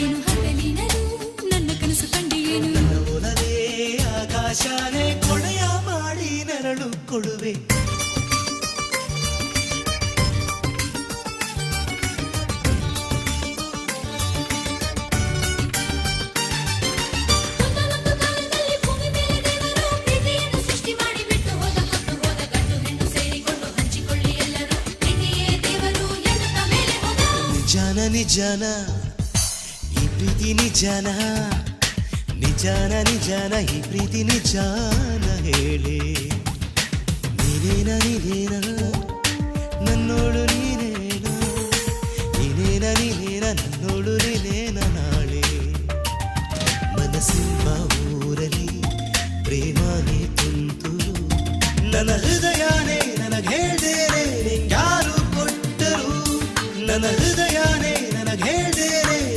ಹಾಡೇನು ಹಗಲಿನದು ನನ್ನ ಕನಸು ಕಂಡಿಯೇನು ನನ್ನ ಒಲವೇ ಆಕಾಶನೇ ಕೊಡೆಯ ಮಾಡಿ ನೆರಳು ಕೊಡುವೆ ಒಂದಾನೊಂದು ಕಾಲದಲ್ಲಿ ಭೂಮಿ ಮೇಲೆ ದೇವರು ಪ್ರೀತಿಯನ್ನು ಸೃಷ್ಟಿ ಮಾಡಿ ಬಿಟ್ಟು ಹೋದ ಹೊತ್ತು ಹೋದ ಗಂಡು ಹೆಣ್ಣು ಸೇರಿಕೊಂಡು ಹಂಚಿಕೊಳ್ಳಿ ಎಲ್ಲರೂ ಪ್ರೀತಿಯೇ ದೇವರು ಎನ್ನುತ್ತಾ ಮೇಲೆ ಹೋದ ನಿಜಾನ ನಿಜಾನ ಈ ಪ್ರೀತಿ ನಿಜಾನ ನಿಜಾನ ನಿಜಾನ ಈ ಪ್ರೀತಿ ನಿಜಾನ ಹೇಳಿ ನೀನೇನ ನೀನೇನ ನನ್ನೋಳು ನೀನೇನ ನೀನೇನ ನೀನೇನ ನನ್ನೋಳು ನೀನೇನ